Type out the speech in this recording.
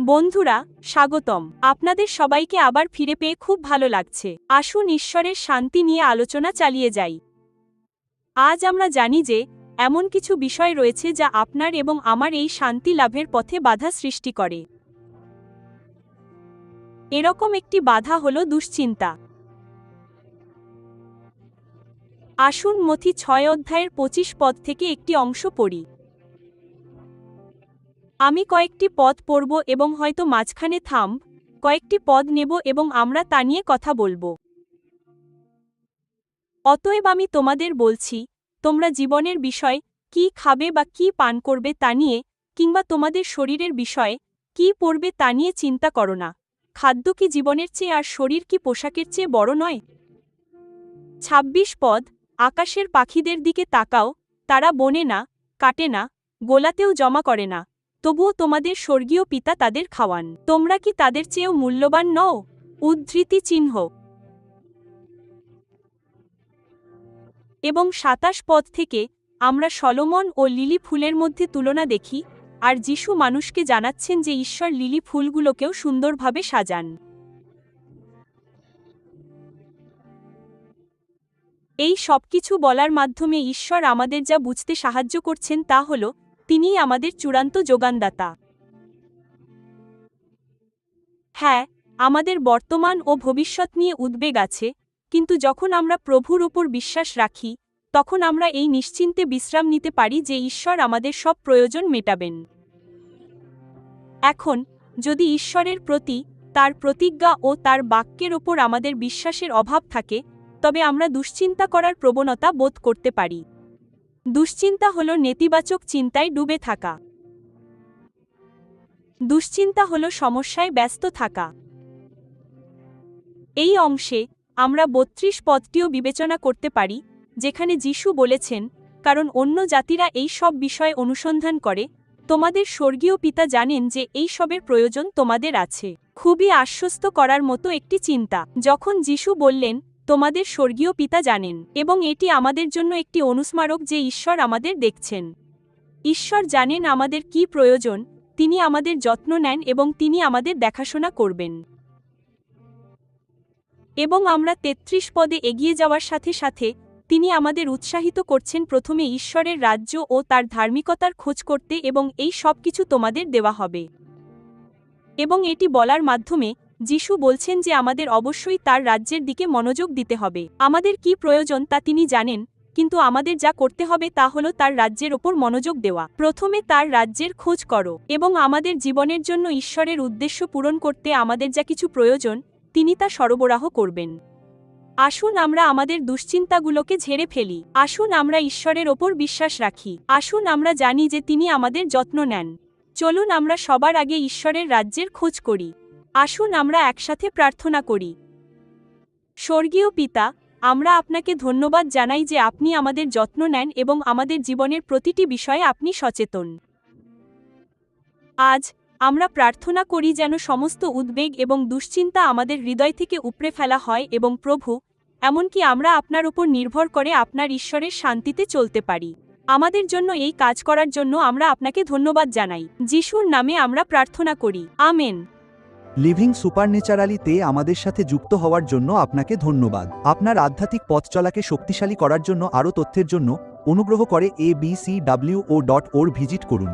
বন্ধুরা, স্বাগতম। আপনাদের সবাইকে আবার ফিরে পেয়ে খুব ভালো লাগছে। আসুন ঈশ্বরের শান্তি নিয়ে আলোচনা চালিয়ে যাই। আজ আমরা জানি যে এমন কিছু বিষয় রয়েছে যা আপনার এবং আমার এই শান্তি লাভের পথে বাধা সৃষ্টি করে। এরকম একটি বাধা হলো দুশ্চিন্তা। আসুন মথি 6 অধ্যায়ের 25 পদ থেকে একটি অংশ পড়ি। আমি কয়েকটি পদ পড়ব এবং হয়তো মাঝখানে কয়েকটি পদ নেব এবং আমরা তা নিয়ে কথা বলবো। অতএব আমি তোমাদের বলছি, তোমরা জীবনের বিষয় কি খাবে বা কি পান করবে তা নিয়ে, কিংবা তোমাদের শরীরের বিষয়ে কি পরবে তা নিয়ে চিন্তা করো না। খাদ্য কি জীবনের চেয়ে আর শরীর কি পোশাকের চেয়ে বড় নয়? 26 পদ, আকাশের পাখিদের দিকে তাকাও, তারা বনে না, কাটে না, গোলাতেও জমা করে না, তবুও তোমাদের স্বর্গীয় পিতা তাদের খাওয়ান। তোমরা কি তাদের চেয়েও মূল্যবান নও? উদ্ধৃতি চিহ্ন। এবং 27 পদ থেকে আমরা সলোমন ও লিলি ফুলের মধ্যে তুলনা দেখি, আর যিশু মানুষকে জানাচ্ছেন যে ঈশ্বর লিলি ফুলগুলোকেও সুন্দরভাবে সাজান। এই সবকিছু বলার মাধ্যমে ঈশ্বর আমাদের যা বুঝতে সাহায্য করছেন তা হল, তিনিই আমাদের চূড়ান্ত যোগানদাতা। হ্যাঁ, আমাদের বর্তমান ও ভবিষ্যৎ নিয়ে উদ্বেগ আছে, কিন্তু যখন আমরা প্রভুর উপর বিশ্বাস রাখি, তখন আমরা এই নিশ্চিন্তে বিশ্রাম নিতে পারি যে ঈশ্বর আমাদের সব প্রয়োজন মেটাবেন। এখন, যদি ঈশ্বরের প্রতি, তার প্রতিজ্ঞা ও তার বাক্যের ওপর আমাদের বিশ্বাসের অভাব থাকে, তবে আমরা দুশ্চিন্তা করার প্রবণতা বোধ করতে পারি। দুশ্চিন্তা হল নেতিবাচক চিন্তায় ডুবে থাকা। দুশ্চিন্তা হল সমস্যায় ব্যস্ত থাকা। এই অংশে আমরা 32 পদটিও বিবেচনা করতে পারি, যেখানে যিশু বলেছেন, কারণ অন্য জাতিরা এই সব বিষয়ে অনুসন্ধান করে, তোমাদের স্বর্গীয় পিতা জানেন যে এই সবের প্রয়োজন তোমাদের আছে। খুবই আশ্বস্ত করার মতো একটি চিন্তা। যখন যিশু বললেন, তোমাদের স্বর্গীয় পিতা জানেন, এবং এটি আমাদের জন্য একটি অনুস্মারক যে ঈশ্বর আমাদের দেখছেন। ঈশ্বর জানেন আমাদের কি প্রয়োজন, তিনি আমাদের যত্ন নেন এবং তিনি আমাদের দেখাশোনা করবেন। এবং আমরা 33 পদে এগিয়ে যাওয়ার সাথে সাথে তিনি আমাদের উৎসাহিত করছেন প্রথমে ঈশ্বরের রাজ্য ও তার ধার্মিকতার খোঁজ করতে এবং এই সব কিছু তোমাদের দেওয়া হবে। এবং এটি বলার মাধ্যমে যিশু বলছেন যে আমাদের অবশ্যই তার রাজ্যের দিকে মনোযোগ দিতে হবে। আমাদের কি প্রয়োজন তা তিনি জানেন, কিন্তু আমাদের যা করতে হবে তা হলো তার রাজ্যের ওপর মনোযোগ দেওয়া। প্রথমে তার রাজ্যের খোঁজ করো, এবং আমাদের জীবনের জন্য ঈশ্বরের উদ্দেশ্য পূরণ করতে আমাদের যা কিছু প্রয়োজন, তিনি তা সরবরাহ করবেন। আসুন আমরা আমাদের দুশ্চিন্তাগুলোকে ঝেড়ে ফেলি। আসুন আমরা ঈশ্বরের ওপর বিশ্বাস রাখি। আসুন আমরা জানি যে তিনি আমাদের যত্ন নেন। চলুন আমরা সবার আগে ঈশ্বরের রাজ্যের খোঁজ করি। আসুন আমরা একসাথে প্রার্থনা করি। স্বর্গীয় পিতা, আমরা আপনাকে ধন্যবাদ জানাই যে আপনি আমাদের যত্ন নেন এবং আমাদের জীবনের প্রতিটি বিষয়ে আপনি সচেতন। আজ আমরা প্রার্থনা করি যেন সমস্ত উদ্বেগ এবং দুশ্চিন্তা আমাদের হৃদয় থেকে উপড়ে ফেলা হয় এবং প্রভু, এমনকি আমরা আপনার উপর নির্ভর করে আপনার ঈশ্বরের শান্তিতে চলতে পারি। আমাদের জন্য এই কাজ করার জন্য আমরা আপনাকে ধন্যবাদ জানাই। যিশুর নামে আমরা প্রার্থনা করি, আমেন। লিভিং সুপারন্যাচারালিতে আমাদের সাথে যুক্ত হওয়ার জন্য আপনাকে ধন্যবাদ। আপনার আধ্যাত্মিক পথ চলাকে শক্তিশালী করার জন্য আরও তথ্যের জন্য অনুগ্রহ করে abcwo.org ভিজিট করুন।